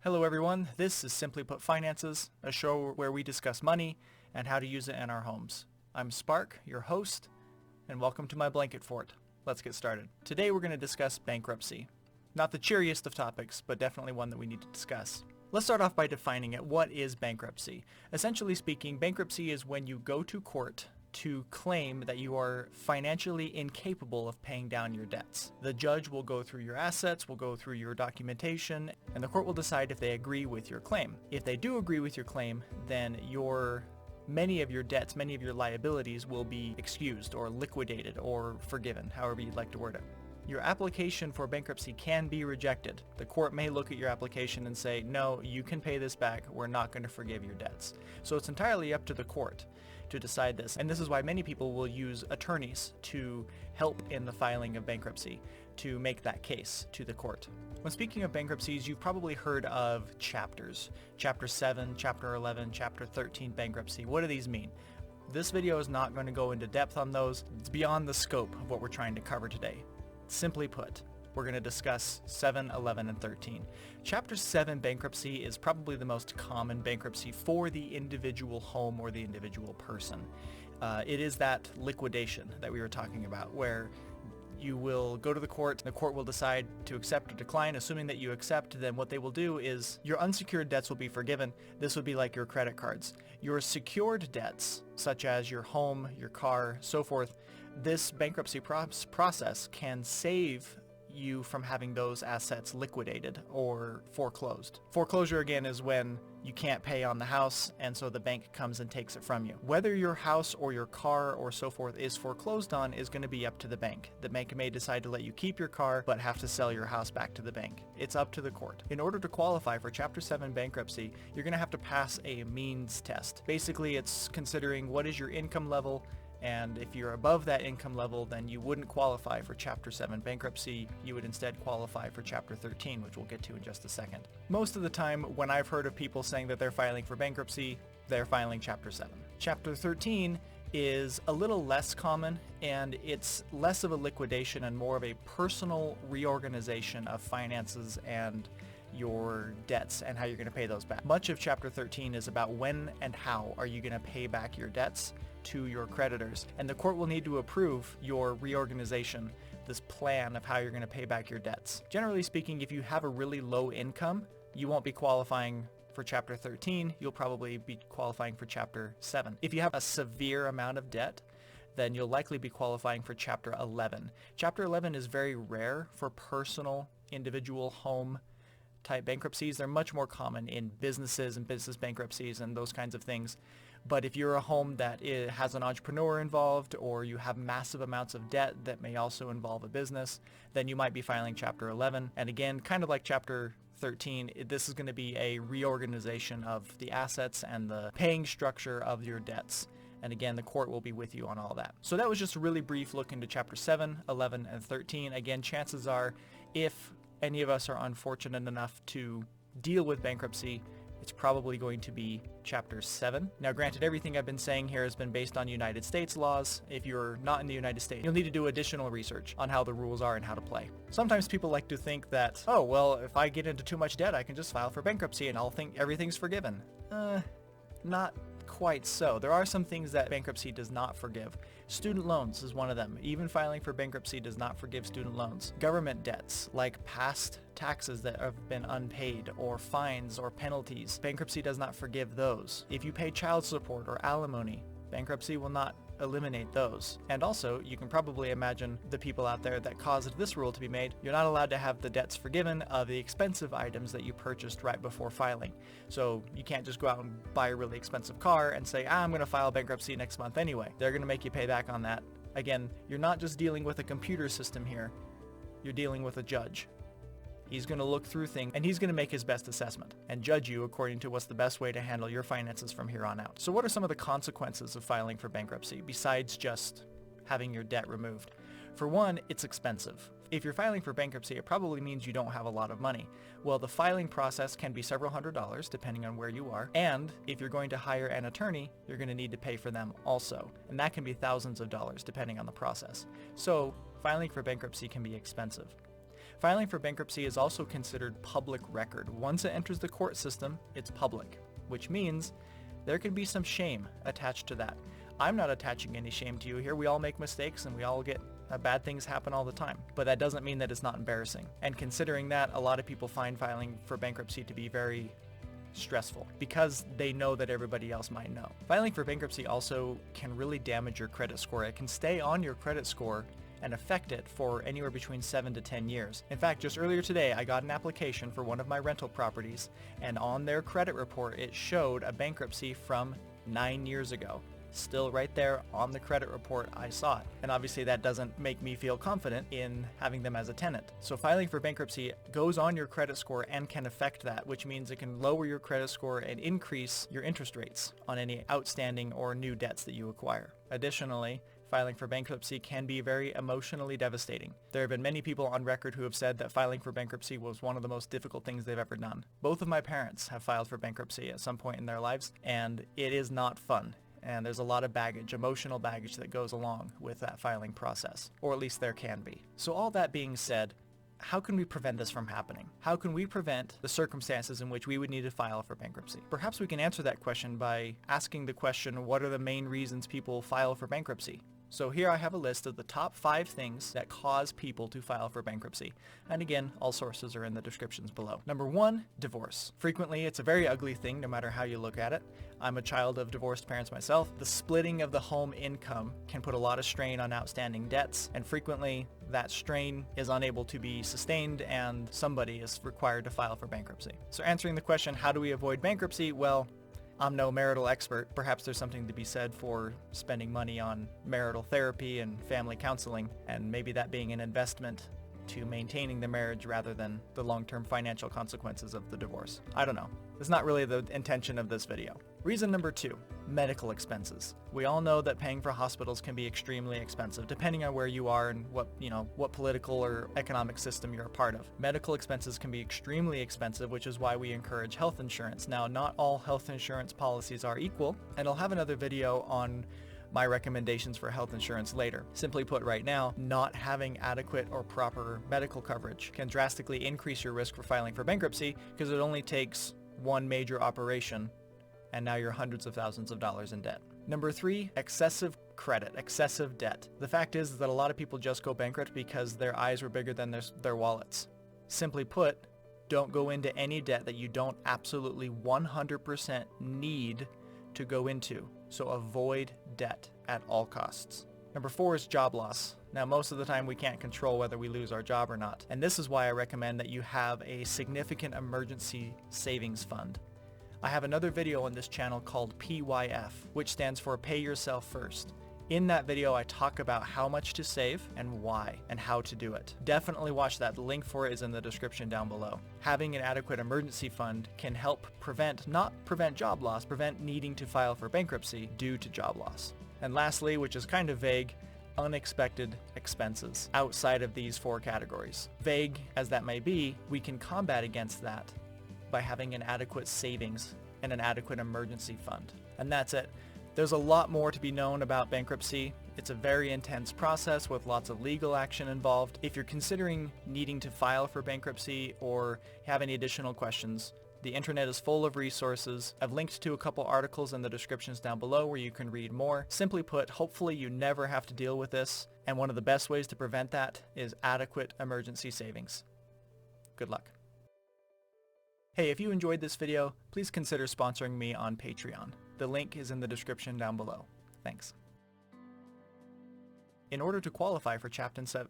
Hello everyone, this is Simply Put Finances, a show where we discuss money and how to use it in our homes. I'm Spark, your host, and welcome to my blanket fort. Let's get started. Today we're going to discuss bankruptcy. Not the cheeriest of topics, but definitely one that we need to discuss. Let's start off by defining it. What is bankruptcy? Essentially speaking, bankruptcy is when you go to court to claim that you are financially incapable of paying down your debts. The judge will go through your assets, will go through your documentation, and the court will decide if they agree with your claim. If they do agree with your claim, then many of your debts, many of your liabilities will be excused or liquidated or forgiven, however you'd like to word it. Your application for bankruptcy can be rejected. The court may look at your application and say, no, you can pay this back. We're not going to forgive your debts. So it's entirely up to the court to decide this. And this is why many people will use attorneys to help in the filing of bankruptcy to make that case to the court. When speaking of bankruptcies, you've probably heard of chapters. Chapter 7, Chapter 11, Chapter 13 bankruptcy. What do these mean? This video is not going to go into depth on those. It's beyond the scope of what we're trying to cover today. Simply put, we're going to discuss 7, 11, and 13. Chapter 7 bankruptcy is probably the most common bankruptcy for the individual home or the individual person. It is that liquidation that we were talking about, where you will go to the court will decide to accept or decline. Assuming that you accept, then what they will do is your unsecured debts will be forgiven. This would be like your credit cards. Your secured debts, such as your home, your car, so forth, this bankruptcy process can save you from having those assets liquidated or foreclosed. Foreclosure, again, is when you can't pay on the house, and so the bank comes and takes it from you. Whether your house or your car or so forth is foreclosed on is going to be up to the bank. The bank may decide to let you keep your car, but have to sell your house back to the bank. It's up to the court. In order to qualify for Chapter 7 bankruptcy, you're going to have to pass a means test. Basically, it's considering what is your income level, and if you're above that income level, then you wouldn't qualify for Chapter 7 bankruptcy. You would instead qualify for Chapter 13, which we'll get to in just a second. Most of the time, when I've heard of people saying that they're filing for bankruptcy, they're filing Chapter 7. Chapter 13 is a little less common, and it's less of a liquidation and more of a personal reorganization of finances and your debts and how you're going to pay those back. Much of Chapter 13 is about when and how are you going to pay back your debts to your creditors, and the court will need to approve your reorganization, this plan of how you're going to pay back your debts. Generally speaking, if you have a really low income, you won't be qualifying for Chapter 13. You'll probably be qualifying for Chapter 7. If you have a severe amount of debt, then you'll likely be qualifying for Chapter 11. Chapter 11 is very rare for personal, individual home type bankruptcies. They're much more common in businesses and business bankruptcies and those kinds of things. But if you're a home that has an entrepreneur involved, or you have massive amounts of debt that may also involve a business, then you might be filing Chapter 11. And again, kind of like Chapter 13, this is going to be a reorganization of the assets and the paying structure of your debts. And again, the court will be with you on all that. So that was just a really brief look into Chapter 7, 11, and 13. Again, chances are, if any of us are unfortunate enough to deal with bankruptcy, it's probably going to be Chapter 7. Now, granted, everything I've been saying here has been based on United States laws. If you're not in the United States, you'll need to do additional research on how the rules are and how to play. Sometimes people like to think that, oh, well, if I get into too much debt, I can just file for bankruptcy and I'll think everything's forgiven. Not quite so. There are some things that bankruptcy does not forgive. Student loans is one of them. Even filing for bankruptcy does not forgive student loans. Government debts, like past taxes that have been unpaid, or fines or penalties, bankruptcy does not forgive those. If you pay child support or alimony, bankruptcy will not eliminate those. And also, you can probably imagine the people out there that caused this rule to be made. You're not allowed to have the debts forgiven of the expensive items that you purchased right before filing. So you can't just go out and buy a really expensive car and say, I'm going to file bankruptcy next month anyway. They're going to make you pay back on that. Again, you're not just dealing with a computer system here. You're dealing with a judge. He's going to look through things, and he's going to make his best assessment and judge you according to what's the best way to handle your finances from here on out. So what are some of the consequences of filing for bankruptcy besides just having your debt removed? For one, it's expensive. If you're filing for bankruptcy, it probably means you don't have a lot of money. Well, the filing process can be several $100s depending on where you are. And if you're going to hire an attorney, you're going to need to pay for them also. And that can be thousands of dollars depending on the process. So filing for bankruptcy can be expensive. Filing for bankruptcy is also considered public record. Once it enters the court system, it's public, which means there can be some shame attached to that. I'm not attaching any shame to you here. We all make mistakes and we all get bad things happen all the time. But that doesn't mean that it's not embarrassing. And considering that, a lot of people find filing for bankruptcy to be very stressful because they know that everybody else might know. Filing for bankruptcy also can really damage your credit score. It can stay on your credit score and affect it for anywhere between 7 to 10 years. In fact, just earlier today, I got an application for one of my rental properties, and on their credit report, it showed a bankruptcy from 9 years ago. Still right there on the credit report, I saw it. And obviously that doesn't make me feel confident in having them as a tenant. So filing for bankruptcy goes on your credit score and can affect that, which means it can lower your credit score and increase your interest rates on any outstanding or new debts that you acquire. Additionally, filing for bankruptcy can be very emotionally devastating. There have been many people on record who have said that filing for bankruptcy was one of the most difficult things they've ever done. Both of my parents have filed for bankruptcy at some point in their lives, and it is not fun. And there's a lot of baggage, emotional baggage that goes along with that filing process, or at least there can be. So all that being said, how can we prevent this from happening? How can we prevent the circumstances in which we would need to file for bankruptcy? Perhaps we can answer that question by asking the question, what are the main reasons people file for bankruptcy? So here I have a list of the top 5 things that cause people to file for bankruptcy. And again, all sources are in the descriptions below. Number 1, divorce. Frequently, it's a very ugly thing no matter how you look at it. I'm a child of divorced parents myself. The splitting of the home income can put a lot of strain on outstanding debts, and frequently that strain is unable to be sustained and somebody is required to file for bankruptcy. So answering the question, how do we avoid bankruptcy? Well, I'm no marital expert. Perhaps there's something to be said for spending money on marital therapy and family counseling, and maybe that being an investment to maintaining the marriage rather than the long-term financial consequences of the divorce. I don't know. It's not really the intention of this video. Reason number 2, medical expenses. We all know that paying for hospitals can be extremely expensive, depending on where you are and what political or economic system you're a part of. Medical expenses can be extremely expensive, which is why we encourage health insurance. Now, not all health insurance policies are equal, and I'll have another video on my recommendations for health insurance later. Simply put, right now, not having adequate or proper medical coverage can drastically increase your risk for filing for bankruptcy because it only takes one major operation and now you're hundreds of thousands of dollars in debt. Number 3, excessive credit, excessive debt. The fact is that a lot of people just go bankrupt because their eyes were bigger than their wallets. Simply put, don't go into any debt that you don't absolutely 100% need to go into. So avoid debt at all costs. Number 4 is job loss. Now, most of the time we can't control whether we lose our job or not. And this is why I recommend that you have a significant emergency savings fund. I have another video on this channel called PYF, which stands for Pay Yourself First. In that video, I talk about how much to save and why and how to do it. Definitely watch that. The link for it is in the description down below. Having an adequate emergency fund can help not prevent job loss, prevent needing to file for bankruptcy due to job loss. And lastly, which is kind of vague, unexpected expenses outside of these 4 categories. Vague as that may be, we can combat against that by having an adequate savings and an adequate emergency fund. And that's it. There's a lot more to be known about bankruptcy. It's a very intense process with lots of legal action involved. If you're considering needing to file for bankruptcy or have any additional questions, the internet is full of resources. I've linked to a couple articles in the descriptions down below where you can read more. Simply put, hopefully you never have to deal with this, and one of the best ways to prevent that is adequate emergency savings. Good luck. Hey, if you enjoyed this video, please consider sponsoring me on Patreon. The link is in the description down below. Thanks. In order to qualify for Chapter 7...